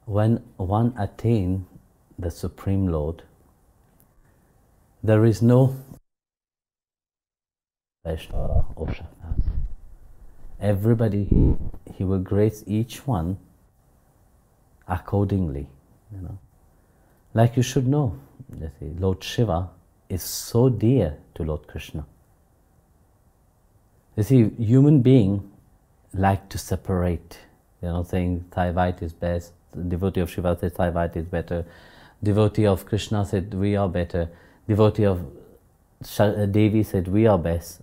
when one attains the Supreme Lord, there is no Vaishnava or Shahnaz. Everybody, he will grace each one accordingly, you know. Like you should know, you see, Lord Shiva is so dear to Lord Krishna. You see, human beings like to separate, you know, saying Thaivite is best, the devotee of Shiva says Thaivite is better, devotee of Krishna said we are better, devotee of Devi said we are best.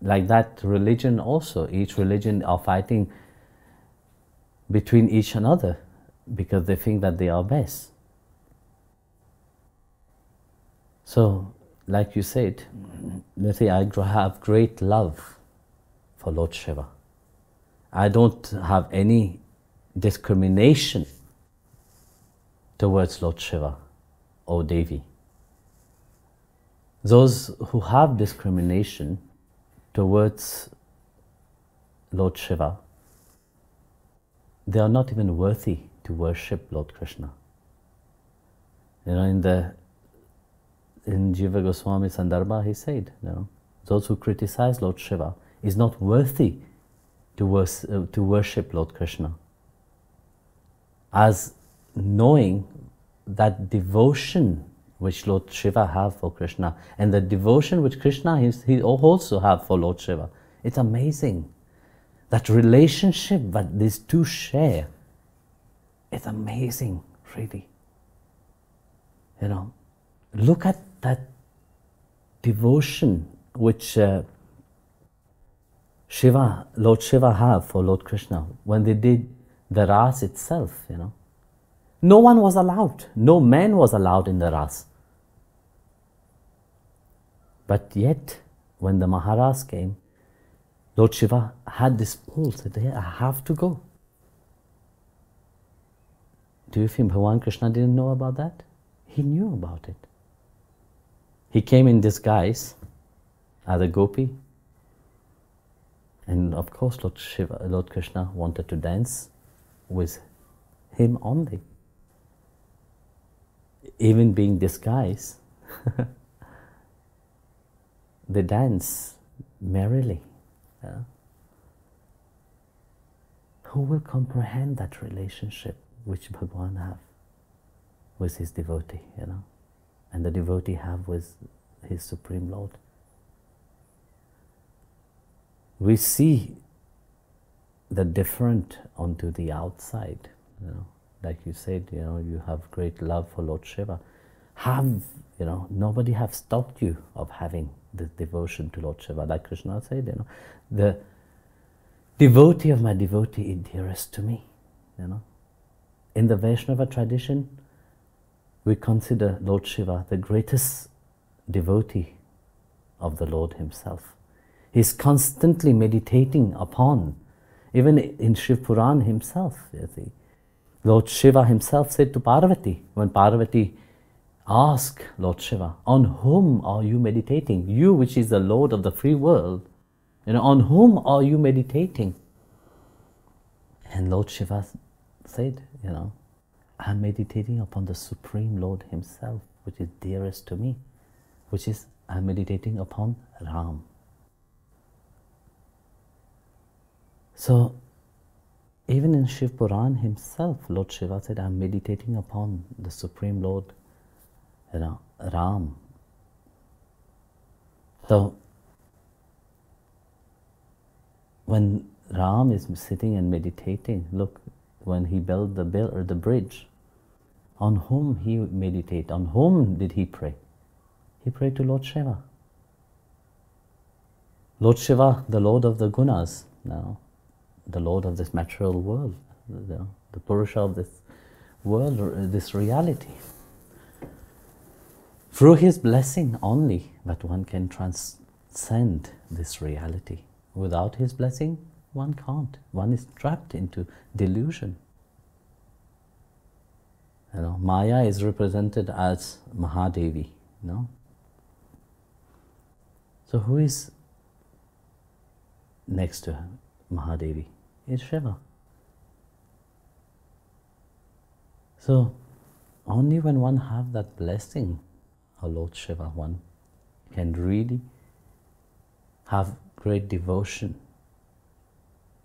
Like that, religion also, each religion are fighting between each another because they think that they are best. So, like you said, let's say I have great love for Lord Shiva. I don't have any discrimination towards Lord Shiva or Devi. Those who have discrimination towards Lord Shiva, they are not even worthy to worship Lord Krishna. You know, in Jiva Goswami Sandarbha, he said, you know, those who criticize Lord Shiva is not worthy to worship Lord Krishna. As knowing that devotion which Lord Shiva have for Krishna and the devotion which Krishna he also have for Lord Shiva. It's amazing. That relationship that these two share, it's amazing, really. You know, look at that devotion which Lord Shiva have for Lord Krishna when they did the Ras itself, you know. No one was allowed, no man was allowed in the Ras. But yet, when the Maharaj came, Lord Shiva had this pull, said, hey, I have to go. Do you think Bhagavan Krishna didn't know about that? He knew about it. He came in disguise as a gopi. And of course, Lord Krishna wanted to dance with him only. Even being disguised, they dance merrily. Yeah. Who will comprehend that relationship which Bhagavan have with his devotee, you know, and the devotee have with his Supreme Lord? We see the different onto the outside, you know. Like you said, you know, you have great love for Lord Shiva. You know, nobody have stopped you of having this devotion to Lord Shiva. Like Krishna said, you know, the devotee of my devotee is dearest to me, you know. In the Vaishnava tradition, we consider Lord Shiva the greatest devotee of the Lord himself. He's constantly meditating upon, even in Shiv Puran himself, you see. Lord Shiva himself said to Parvati, when Parvati asked Lord Shiva, on whom are you meditating? You, which is the Lord of the free world, you know, on whom are you meditating? And Lord Shiva said, you know, I'm meditating upon the Supreme Lord himself, which is dearest to me, which is, I'm meditating upon Ram. So, even in Shiv Puran himself, Lord Shiva said, I'm meditating upon the Supreme Lord, you know, Ram. So, when Ram is sitting and meditating, look, when he built the bridge, on whom he meditated, on whom did he pray? He prayed to Lord Shiva. Lord Shiva, the Lord of the Gunas, now, the Lord of this material world, the Purusha of this world, this reality. Through his blessing only, that one can transcend this reality. Without his blessing, one can't. One is trapped into delusion. You know, Maya is represented as Mahadevi, you know. So who is next to her? Mahadevi is Shiva. So only when one have that blessing of Lord Shiva, one can really have great devotion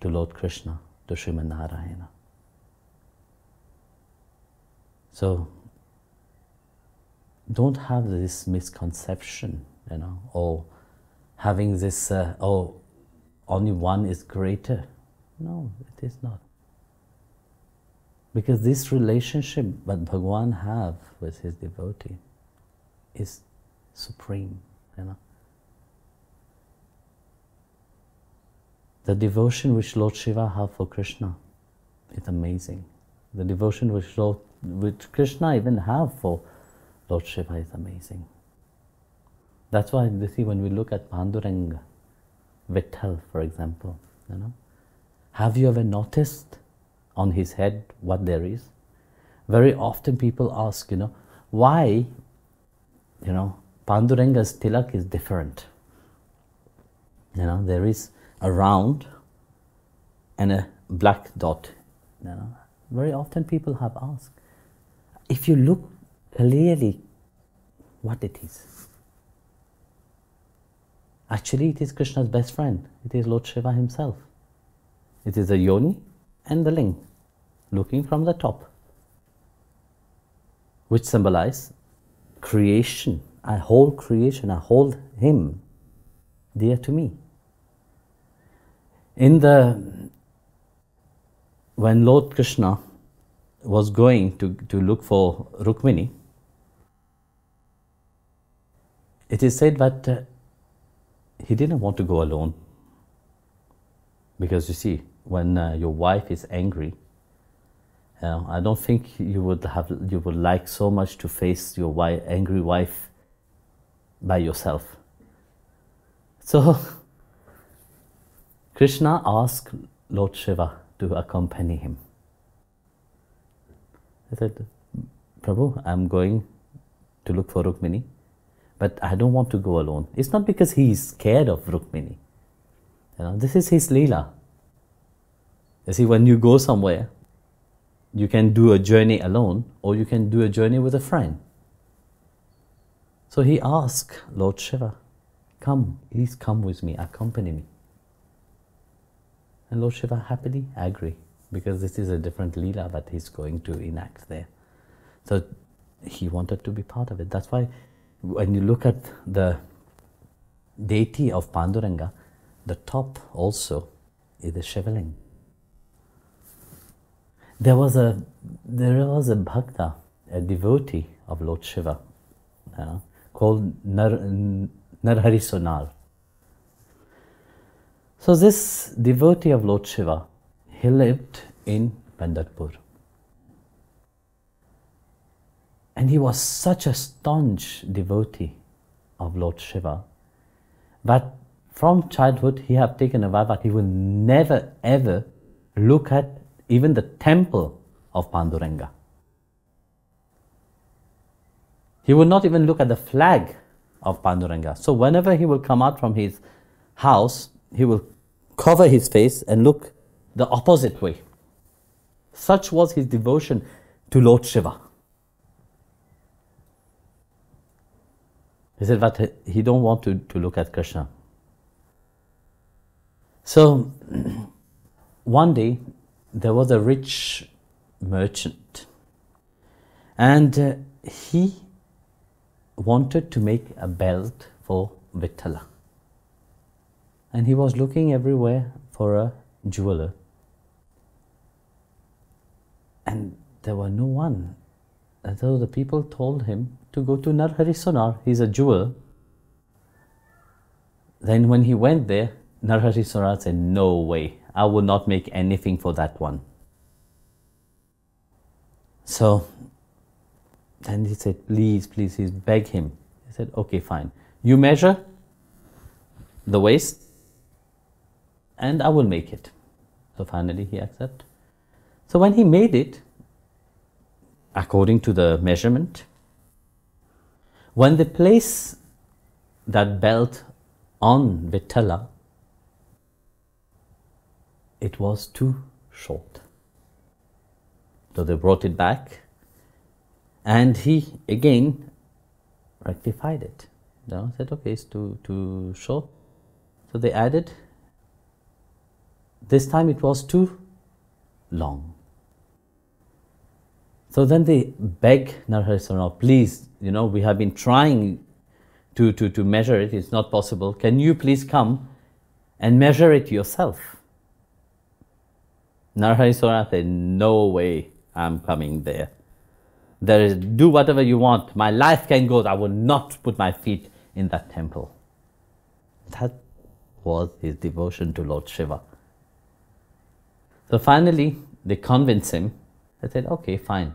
to Lord Krishna, to Srimad Narayana. So don't have this misconception, or having this, oh, only one is greater. No, it is not. Because this relationship that Bhagwan have with his devotee is supreme, The devotion which Lord Shiva have for Krishna is amazing. The devotion which Krishna even have for Lord Shiva is amazing. That's why you see when we look at Panduranga, Vitthal, for example, have you ever noticed on his head what there is? Very often people ask, why, Panduranga's tilak is different. There is a round and a black dot. Very often people have asked, if you look clearly what it is. Actually, it is Krishna's best friend. It is Lord Shiva himself. It is the yoni and the ling, looking from the top, which symbolize creation. I hold creation, I hold him dear to me. When Lord Krishna was going to look for Rukmini, it is said that he didn't want to go alone. Because you see, when your wife is angry, I don't think you would like so much to face your angry wife by yourself. So Krishna asked Lord Shiva to accompany him. He said, Prabhu, I'm going to look for Rukmini, but I don't want to go alone. It's not because he is scared of Rukmini. This is his Leela. You see, when you go somewhere, you can do a journey alone, or you can do a journey with a friend. So he asked Lord Shiva, come, please come with me, accompany me. And Lord Shiva happily agreed, because this is a different Leela that he's going to enact there. So he wanted to be part of it. That's why when you look at the deity of Panduranga, the top also is the Shivaling. There was a bhakta, a devotee of Lord Shiva, called Narhari Sonar. So this devotee of Lord Shiva, he lived in Pandharpur. And he was such a staunch devotee of Lord Shiva that from childhood he had taken a vow that he will never ever look at even the temple of Panduranga. He would not even look at the flag of Panduranga. So whenever he will come out from his house, he will cover his face and look the opposite way. Such was his devotion to Lord Shiva. He said that he don't want to look at Krishna. So one day there was a rich merchant, and he wanted to make a belt for Vithala. And he was looking everywhere for a jeweler. And there was no one. And so the people told him to go to Narhari Sonar, he's a jeweler. Then when he went there, Narhari Sonar said, no way, I will not make anything for that one. So then he said, please, please, he begged him. He said, okay, fine. You measure the waist and I will make it. So finally he accepted. So when he made it, according to the measurement, when they place that belt on Vithala, it was too short. So they brought it back And he again rectified it. You know, said, okay, it's too short. So they added. This time it was too long. So then they beg Narahari, please, we have been trying to measure it, it's not possible. Can you please come and measure it yourself? Narahari said, no way I'm coming there. Do whatever you want. My life can go. I will not put my feet in that temple. That was his devotion to Lord Shiva. So finally, they convinced him. They said, okay, fine.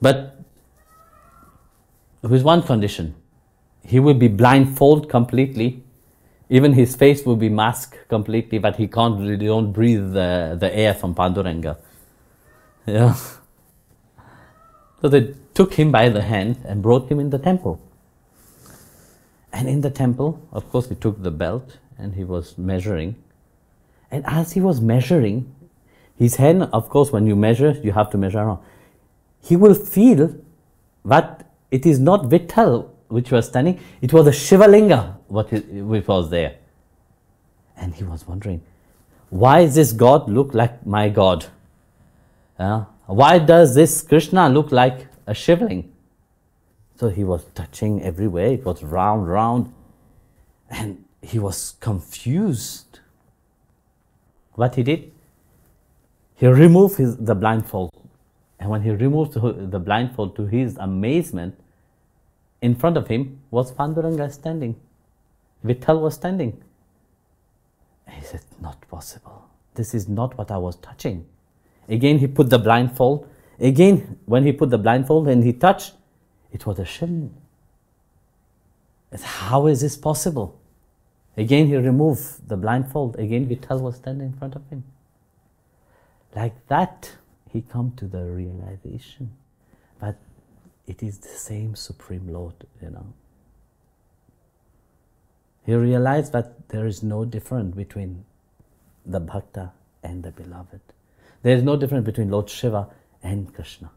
But with one condition. He will be blindfolded completely. Even his face will be masked completely, but he don't breathe the air from Panduranga. Yeah. So they took him by the hand and brought him in the temple. And in the temple, of course, he took the belt and he was measuring. And as he was measuring, his hand, of course, when you measure, you have to measure around. He will feel that it is not Vitthal which was standing, it was a Shivalinga which was there. And he was wondering, why does this God look like my God? Why does this Krishna look like a Shivling? So he was touching everywhere, it was round, and he was confused. What he did? He removed the blindfold. And when he removed the blindfold, to his amazement, in front of him was Panduranga standing. Vitthal was standing. And he said, not possible. This is not what I was touching. Again, he put the blindfold. Again, when he put the blindfold and he touched, it was a Shiva. How is this possible? Again, he removed the blindfold. Again, Vitthal was standing in front of him. Like that, he come to the realization that it is the same Supreme Lord, He realized that there is no difference between the Bhakta and the Beloved. There is no difference between Lord Shiva and Krishna.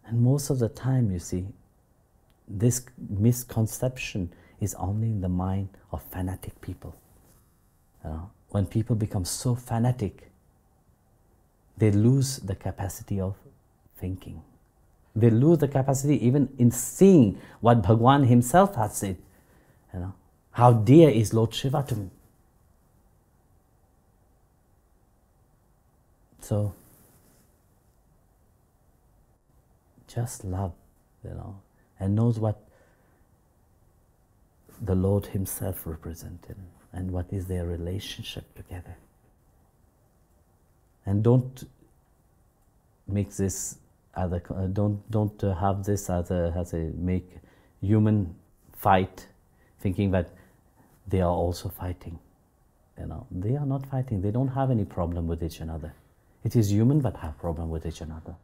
And most of the time, you see, this misconception is only in the mind of fanatic people. When people become so fanatic, they lose the capacity of thinking. They lose the capacity even in seeing what Bhagwan himself has said. How dear is Lord Shiva to me. So, just love, and knows what the Lord himself represented and what is their relationship together. And don't make this don't have this as a make human fight, thinking that they are also fighting. They are not fighting. They don't have any problem with each other. It is human that have problem with each other.